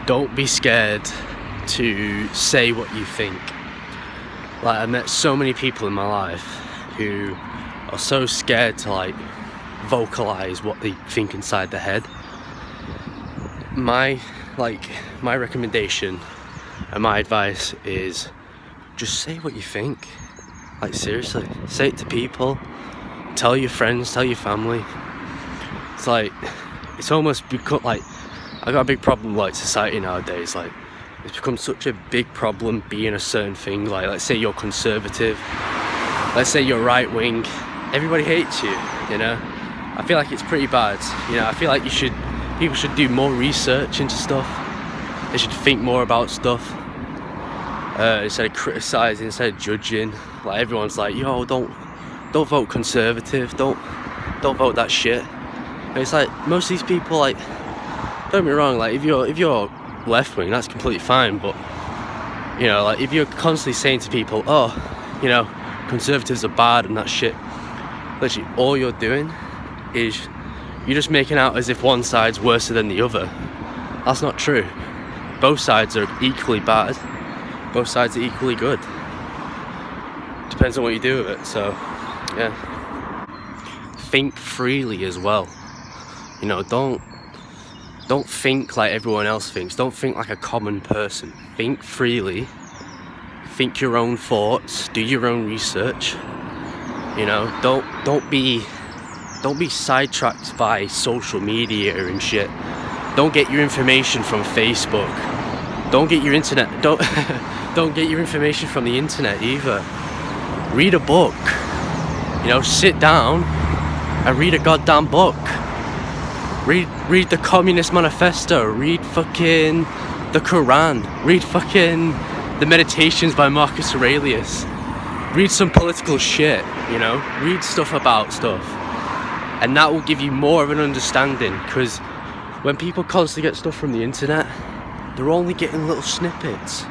don't be scared to say what you think. Like, I met so many people in my life who are so scared to like vocalize what they think inside their head. My recommendation and my advice is just say what you think. Like, seriously, say it to people, tell your friends, tell your family. It's like, it's almost become like, I got a big problem with like society nowadays. Like, it's become such a big problem being a certain thing. Like, let's say you're conservative, let's say you're right wing, everybody hates you, you know. I feel like it's pretty bad, you know. I feel like people should do more research into stuff. They should think more about stuff instead of criticizing, instead of judging. Like, everyone's like, yo, don't vote conservative, don't vote that shit. And it's like, most of these people, like, don't get me wrong, like, if you're left wing, that's completely fine, but you know, like, if you're constantly saying to people, oh, you know, conservatives are bad and that shit, literally all you're doing is you're just making out as if one side's worse than the other. That's not true. Both sides are equally bad, both sides are equally good. Depends on what you do with it. So yeah, think freely as well. You know, don't think like everyone else thinks. Don't think like a common person. Think freely, think your own thoughts, do your own research. You know, don't be sidetracked by social media and shit. Don't get your information from Facebook. Don't get your your information from the internet either. Read a book. You know, sit down and read a goddamn book. Read the Communist Manifesto. Read fucking the Quran. Read fucking the Meditations by Marcus Aurelius. Read some political shit, you know. Read stuff about stuff. And that will give you more of an understanding, because when people constantly get stuff from the internet, they're only getting little snippets.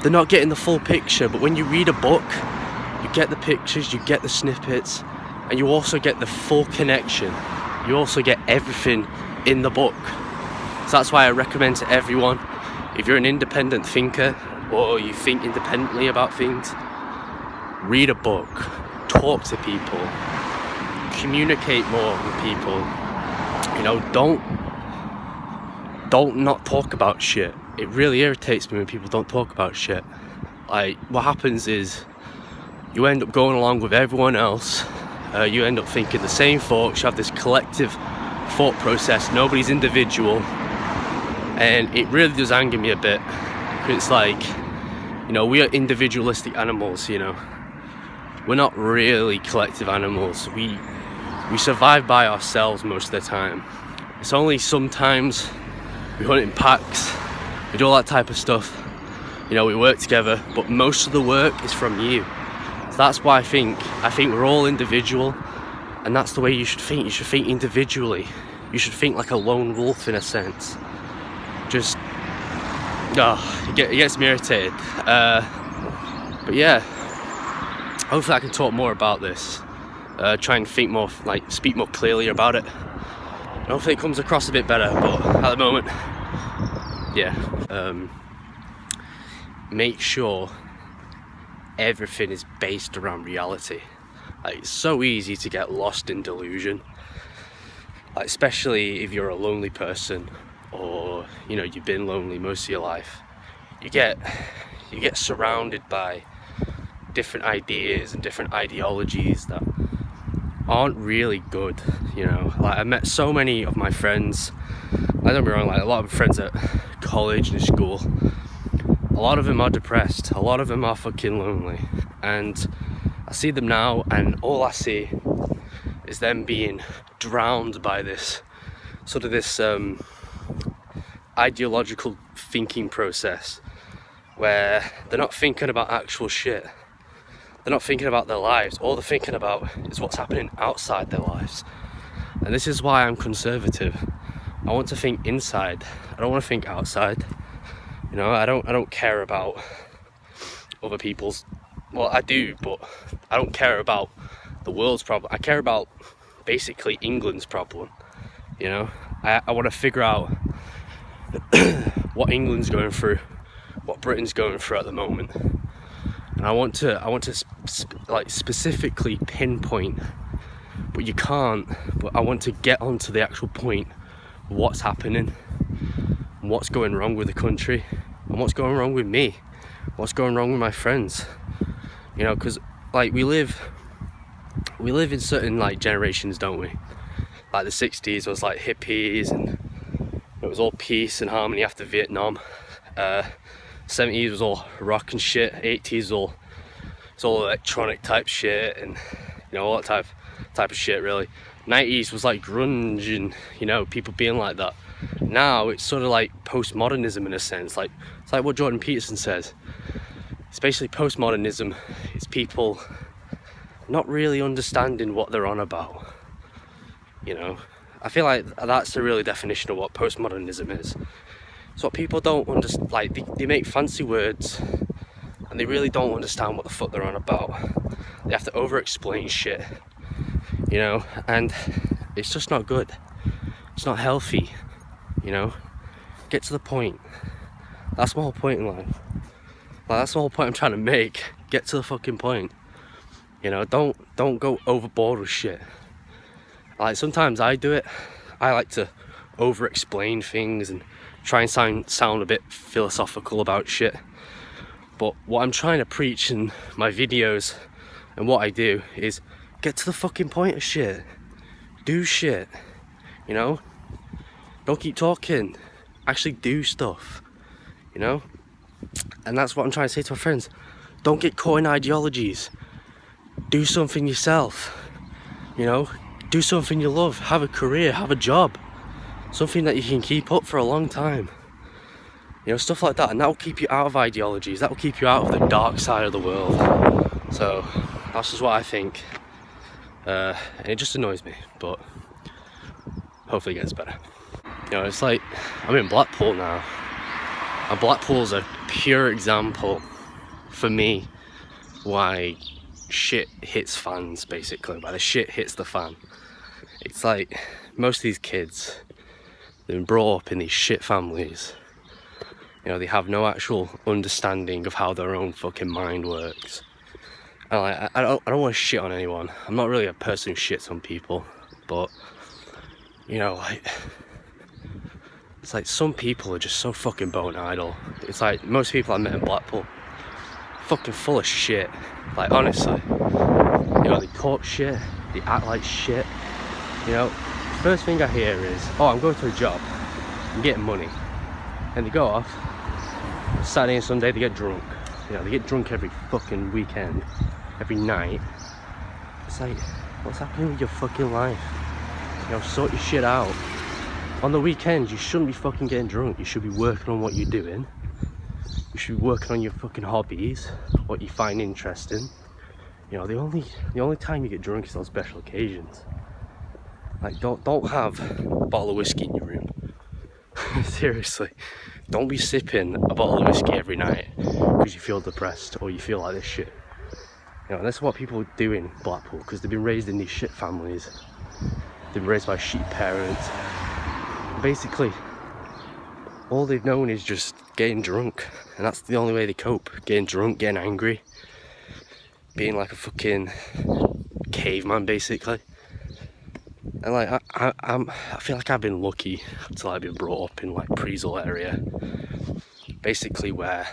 They're not getting the full picture. But when you read a book, you get the pictures, you get the snippets, and you also get the full connection. You also get everything in the book. So that's why I recommend to everyone, if you're an independent thinker or you think independently about things, read a book, talk to people, communicate more with people. You know, don't not talk about shit. It really irritates me when people don't talk about shit. Like, what happens is you end up going along with everyone else. You end up thinking the same thoughts. You have this collective thought process. Nobody's individual, and it really does anger me a bit. It's like, you know, we are individualistic animals. You know, we're not really collective animals. We survive by ourselves most of the time. It's only sometimes we hunt in packs, we do all that type of stuff. You know, we work together, but most of the work is from you. So that's why I think we're all individual, and that's the way you should think. You should think individually. You should think like a lone wolf in a sense. Just, it gets me irritated. But yeah, hopefully I can talk more about this. Try and think more, like speak more clearly about it. And hopefully it comes across a bit better, but at the moment, yeah. Make sure everything is based around reality. Like, it's so easy to get lost in delusion. Like, especially if you're a lonely person, or you know, you've been lonely most of your life. You get surrounded by different ideas and different ideologies that aren't really good, you know. Like, I met so many of my friends, I don't be wrong, like a lot of friends at college and school, a lot of them are depressed, a lot of them are fucking lonely, and I see them now, and all I see is them being drowned by this sort of this ideological thinking process where they're not thinking about actual shit. They're not thinking about their lives. All they're thinking about is what's happening outside their lives. And this is why I'm conservative. I want to think inside. I don't want to think outside. You know, I don't care about other people's, well, I do, but I don't care about the world's problem. I care about basically England's problem. You know, I want to figure out what England's going through, what Britain's going through at the moment, and I want to like specifically pinpoint, but you can't. But I want to get onto the actual point of what's happening, and what's going wrong with the country, and what's going wrong with me, what's going wrong with my friends. You know, because like we live in certain like generations, don't we? Like the 60s was like hippies and it was all peace and harmony after Vietnam. 70s was all rock and shit. 80s it's all electronic type shit and you know all that type of shit really. 90s was like grunge and you know people being like that. Now it's sort of like postmodernism in a sense. Like it's like what Jordan Peterson says. It's basically postmodernism. It's people not really understanding what they're on about. You know, I feel like that's the real definition of what postmodernism is. It's what people don't understand. Like they make fancy words and they really don't understand what the fuck they're on about. They have to over-explain shit, you know, and it's just not good. It's not healthy, you know. Get to the point. That's my whole point in life. Like that's the whole point I'm trying to make. Get to the fucking point. You know, don't go overboard with shit. Like sometimes I do it. I like to over-explain things and try and sound a bit philosophical about shit. But what I'm trying to preach in my videos and what I do is get to the fucking point of shit. Do shit. You know? Don't keep talking. Actually do stuff. You know? And that's what I'm trying to say to my friends. Don't get caught in ideologies. Do something yourself. You know? Do something you love. Have a career. Have a job. Something that you can keep up for a long time. You know, stuff like that. And that will keep you out of ideologies. That will keep you out of the dark side of the world. So, that's just what I think. And it just annoys me. But hopefully it gets better. You know, it's like, I'm in Blackpool now. And Blackpool's a pure example for me why shit hits fans, basically. Why the shit hits the fan. It's like, most of these kids, they've been brought up in these shit families. You know, they have no actual understanding of how their own fucking mind works. And like, I don't want to shit on anyone. I'm not really a person who shits on people. But, you know, like, it's like some people are just so fucking bone idle. It's like most people I met in Blackpool, fucking full of shit. Like honestly, you know, they talk shit, they act like shit. You know, first thing I hear is, oh, I'm going to a job, I'm getting money. And they go off, Saturday and Sunday they get drunk. You know, they get drunk every fucking weekend, every night. It's like, what's happening with your fucking life? You know, sort your shit out. On the weekends, you shouldn't be fucking getting drunk. You should be working on what you're doing. You should be working on your fucking hobbies, what you find interesting. You know, the only time you get drunk is on special occasions. Like, don't have a bottle of whiskey in your room. Seriously, don't be sipping a bottle of whiskey every night because you feel depressed or you feel like this shit. You know, that's what people do in Blackpool because they've been raised in these shit families. They've been raised by shitty parents. Basically, all they've known is just getting drunk, and that's the only way they cope. Getting drunk, getting angry, being like a fucking caveman, basically. And like, I feel like I've been lucky to like be brought up in like Prezel area, basically where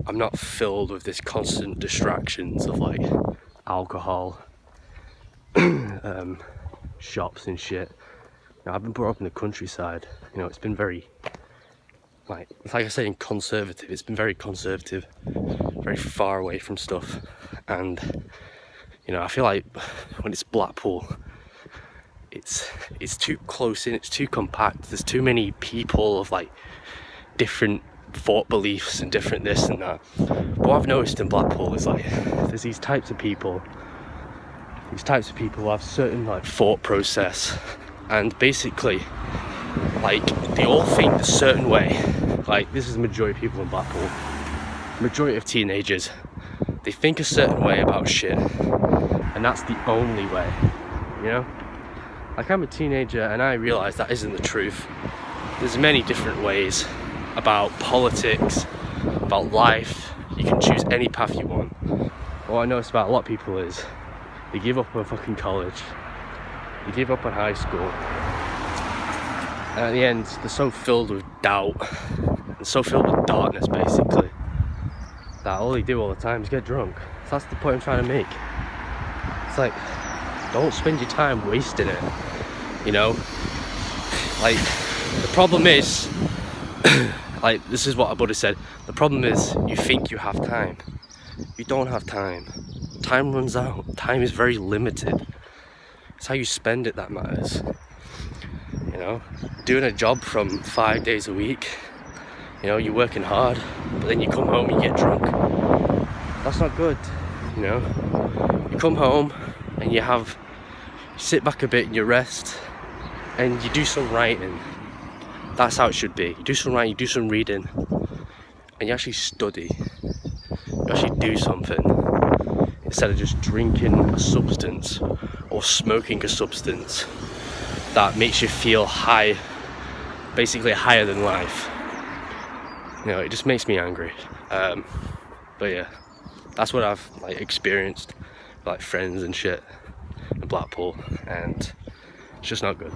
I'm not filled with this constant distractions of like alcohol, shops and shit. You know, I've been brought up in the countryside. You know, it's been very, like I say, conservative. It's been very conservative, very far away from stuff. And you know, I feel like when it's Blackpool, it's too close in. It's too compact. There's too many people of like different thought beliefs and different this and that. But what I've noticed in Blackpool is like there's these types of people who have certain like thought process. And basically, like, they all think a certain way. Like, this is the majority of people in Blackpool. Majority of teenagers, they think a certain way about shit. And that's the only way, you know? Like, I'm a teenager and I realise that isn't the truth. there's many different ways about politics, about life. You can choose any path you want. What I notice about a lot of people is they give up on fucking college, they give up on high school, and at the end they're so filled with doubt and so filled with darkness basically that all they do all the time is get drunk. So that's the point I'm trying to make. It's like, don't spend your time wasting it, you know? Like, the problem is like, this is what I would have said, the problem is you think you have time. You don't have time. Time runs out. Time is very limited. It's how you spend it that matters. You know, doing a job from 5 days a week, you know, you're working hard, but then you come home and you get drunk. That's not good, you know. You come home and you sit back a bit and you rest and you do some writing. That's how it should be. You do some writing, you do some reading, and you actually study. You actually do something instead of just drinking a substance or smoking a substance that makes you feel high, basically higher than life. You know, it just makes me angry. But yeah, that's what I've like experienced, like friends and shit in Blackpool, and it's just not good.